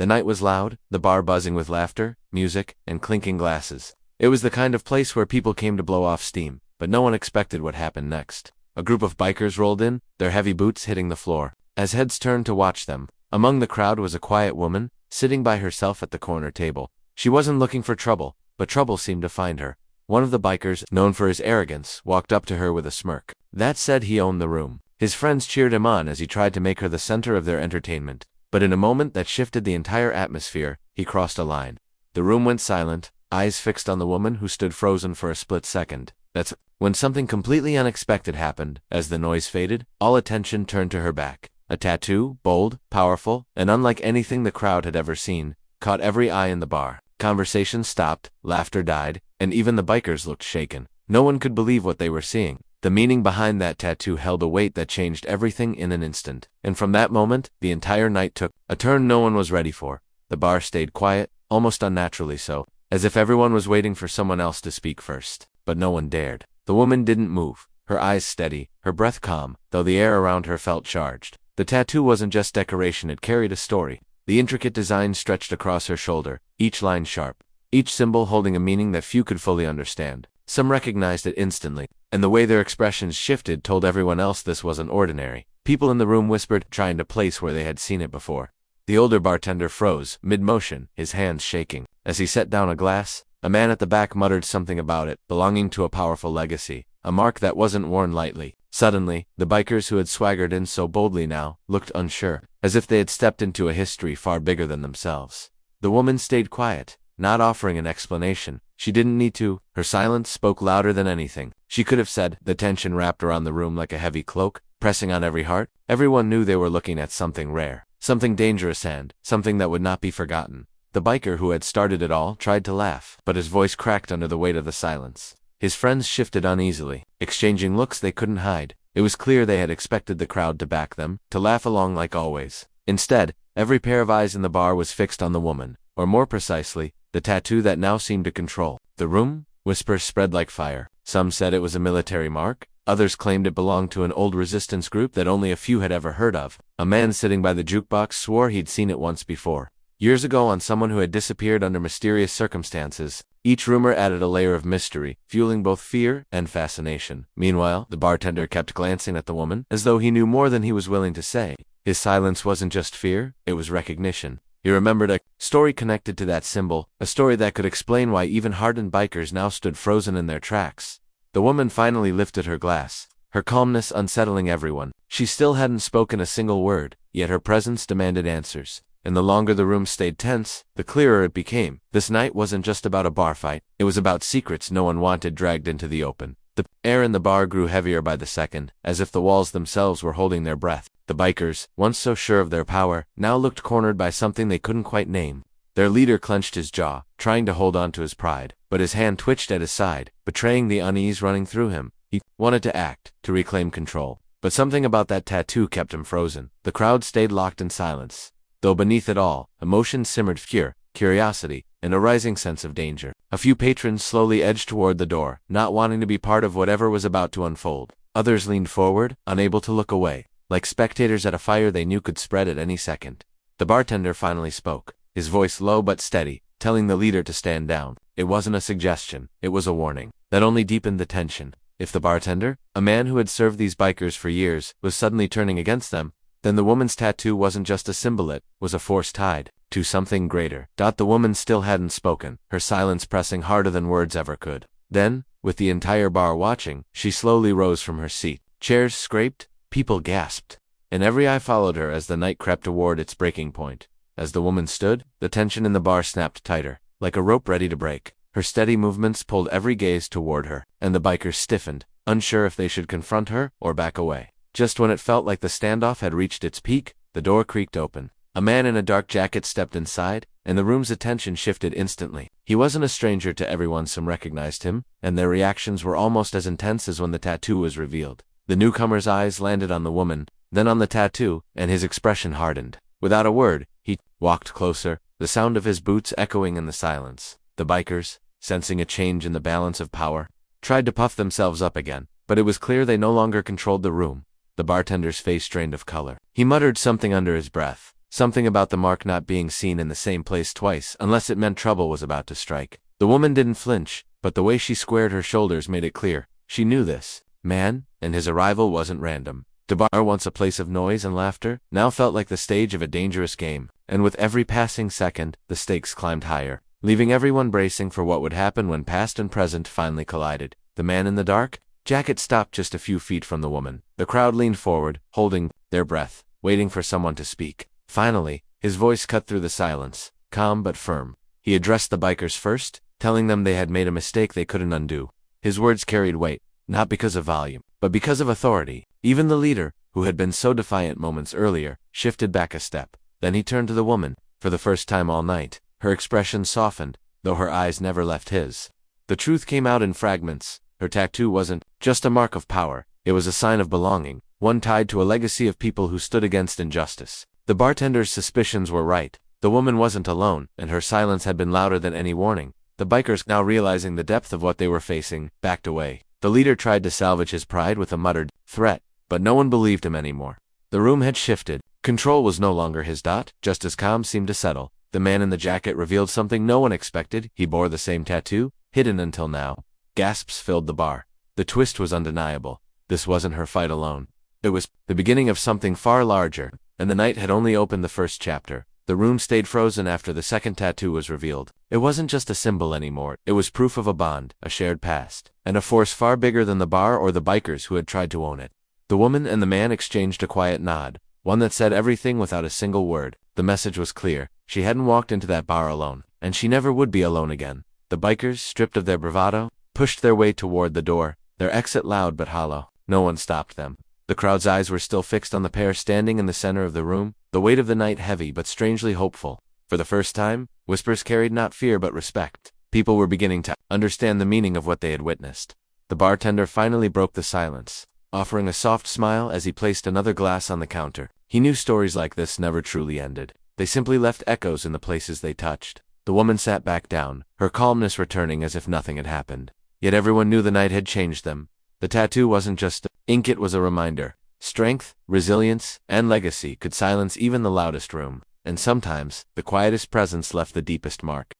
The night was loud, the bar buzzing with laughter, music, and clinking glasses. It was the kind of place where people came to blow off steam, but no one expected what happened next. A group of bikers rolled in, their heavy boots hitting the floor. As heads turned to watch them, among the crowd was a quiet woman, sitting by herself at the corner table. She wasn't looking for trouble, but trouble seemed to find her. One of the bikers, known for his arrogance, walked up to her with a smirk. That said, he owned the room. His friends cheered him on as he tried to make her the center of their entertainment. But in a moment that shifted the entire atmosphere, he crossed a line. The room went silent, eyes fixed on the woman who stood frozen for a split second. That's when something completely unexpected happened. As the noise faded, all attention turned to her back. A tattoo, bold, powerful, and unlike anything the crowd had ever seen, caught every eye in the bar. Conversation stopped, laughter died, and even the bikers looked shaken. No one could believe what they were seeing. The meaning behind that tattoo held a weight that changed everything in an instant. And from that moment, the entire night took a turn no one was ready for. The bar stayed quiet, almost unnaturally so, as if everyone was waiting for someone else to speak first. But no one dared. The woman didn't move, her eyes steady, her breath calm, though the air around her felt charged. The tattoo wasn't just decoration, it carried a story. The intricate design stretched across her shoulder, each line sharp, each symbol holding a meaning that few could fully understand. Some recognized it instantly, and the way their expressions shifted told everyone else this wasn't ordinary. People in the room whispered, trying to place where they had seen it before. The older bartender froze, mid-motion, his hands shaking. As he set down a glass, a man at the back muttered something about it, belonging to a powerful legacy, a mark that wasn't worn lightly. Suddenly, the bikers who had swaggered in so boldly now looked unsure, as if they had stepped into a history far bigger than themselves. The woman stayed quiet, not offering an explanation. She didn't need to. Her silence spoke louder than anything she could have said. The tension wrapped around the room like a heavy cloak, pressing on every heart. Everyone knew they were looking at something rare, something dangerous, and something that would not be forgotten. The biker who had started it all tried to laugh, but his voice cracked under the weight of the silence. His friends shifted uneasily, exchanging looks they couldn't hide. It was clear they had expected the crowd to back them, to laugh along like always. Instead, every pair of eyes in the bar was fixed on the woman, or more precisely, the tattoo that now seemed to control the room. Whispers spread like fire. Some said it was a military mark, others claimed it belonged to an old resistance group that only a few had ever heard of. A man sitting by the jukebox swore he'd seen it once before, years ago, on someone who had disappeared under mysterious circumstances. Each rumor added a layer of mystery, fueling both fear and fascination. Meanwhile, the bartender kept glancing at the woman, as though he knew more than he was willing to say. His silence wasn't just fear, it was recognition. He remembered a story connected to that symbol, a story that could explain why even hardened bikers now stood frozen in their tracks. The woman finally lifted her glass, her calmness unsettling everyone. She still hadn't spoken a single word, yet her presence demanded answers. And the longer the room stayed tense, the clearer it became. This night wasn't just about a bar fight, it was about secrets no one wanted dragged into the open. The air in the bar grew heavier by the second, as if the walls themselves were holding their breath. The bikers, once so sure of their power, now looked cornered by something they couldn't quite name. Their leader clenched his jaw, trying to hold on to his pride, but his hand twitched at his side, betraying the unease running through him. He wanted to act, to reclaim control, but something about that tattoo kept him frozen. The crowd stayed locked in silence, though beneath it all, emotions simmered: fear, curiosity, and a rising sense of danger. A few patrons slowly edged toward the door, not wanting to be part of whatever was about to unfold. Others leaned forward, unable to look away, like spectators at a fire they knew could spread at any second. The bartender finally spoke, his voice low but steady, telling the leader to stand down. It wasn't a suggestion, it was a warning that only deepened the tension. If the bartender, a man who had served these bikers for years, was suddenly turning against them, then the woman's tattoo wasn't just a symbol, it was a force tied to something greater. The woman still hadn't spoken, her silence pressing harder than words ever could. Then, with the entire bar watching, she slowly rose from her seat. Chairs scraped, people gasped, and every eye followed her as the night crept toward its breaking point. As the woman stood, the tension in the bar snapped tighter, like a rope ready to break. Her steady movements pulled every gaze toward her, and the bikers stiffened, unsure if they should confront her or back away. Just when it felt like the standoff had reached its peak, the door creaked open. A man in a dark jacket stepped inside, and the room's attention shifted instantly. He wasn't a stranger to everyone. Some recognized him, and their reactions were almost as intense as when the tattoo was revealed. The newcomer's eyes landed on the woman, then on the tattoo, and his expression hardened. Without a word, he walked closer, the sound of his boots echoing in the silence. The bikers, sensing a change in the balance of power, tried to puff themselves up again, but it was clear they no longer controlled the room. The bartender's face drained of color. He muttered something under his breath, something about the mark not being seen in the same place twice unless it meant trouble was about to strike. The woman didn't flinch, but the way she squared her shoulders made it clear. She knew this man, and his arrival wasn't random. The bar, once a place of noise and laughter, now felt like the stage of a dangerous game, and with every passing second, the stakes climbed higher, leaving everyone bracing for what would happen when past and present finally collided. The man in the dark jacket stopped just a few feet from the woman. The crowd leaned forward, holding their breath, waiting for someone to speak. Finally, his voice cut through the silence, calm but firm. He addressed the bikers first, telling them they had made a mistake they couldn't undo. His words carried weight, not because of volume, but because of authority. Even the leader, who had been so defiant moments earlier, shifted back a step. Then he turned to the woman. For the first time all night, her expression softened, though her eyes never left his. The truth came out in fragments. Her tattoo wasn't just a mark of power, it was a sign of belonging, one tied to a legacy of people who stood against injustice. The bartender's suspicions were right. The woman wasn't alone, and her silence had been louder than any warning. The bikers, now realizing the depth of what they were facing, backed away. The leader tried to salvage his pride with a muttered threat, but no one believed him anymore. The room had shifted. Control was no longer his. Just as calm seemed to settle, the man in the jacket revealed something no one expected. He bore the same tattoo, hidden until now. Gasps filled the bar. The twist was undeniable. This wasn't her fight alone. It was the beginning of something far larger, and the night had only opened the first chapter. The room stayed frozen after the second tattoo was revealed. It wasn't just a symbol anymore. It was proof of a bond, a shared past, and a force far bigger than the bar or the bikers who had tried to own it. The woman and the man exchanged a quiet nod, one that said everything without a single word. The message was clear. She hadn't walked into that bar alone, and she never would be alone again. The bikers, stripped of their bravado, pushed their way toward the door, their exit loud but hollow. No one stopped them. The crowd's eyes were still fixed on the pair standing in the center of the room, the weight of the night heavy but strangely hopeful. For the first time, whispers carried not fear but respect. People were beginning to understand the meaning of what they had witnessed. The bartender finally broke the silence, offering a soft smile as he placed another glass on the counter. He knew stories like this never truly ended. They simply left echoes in the places they touched. The woman sat back down, her calmness returning as if nothing had happened. Yet everyone knew the night had changed them. The tattoo wasn't just ink, it was a reminder. Strength, resilience, and legacy could silence even the loudest room, and sometimes, the quietest presence left the deepest mark.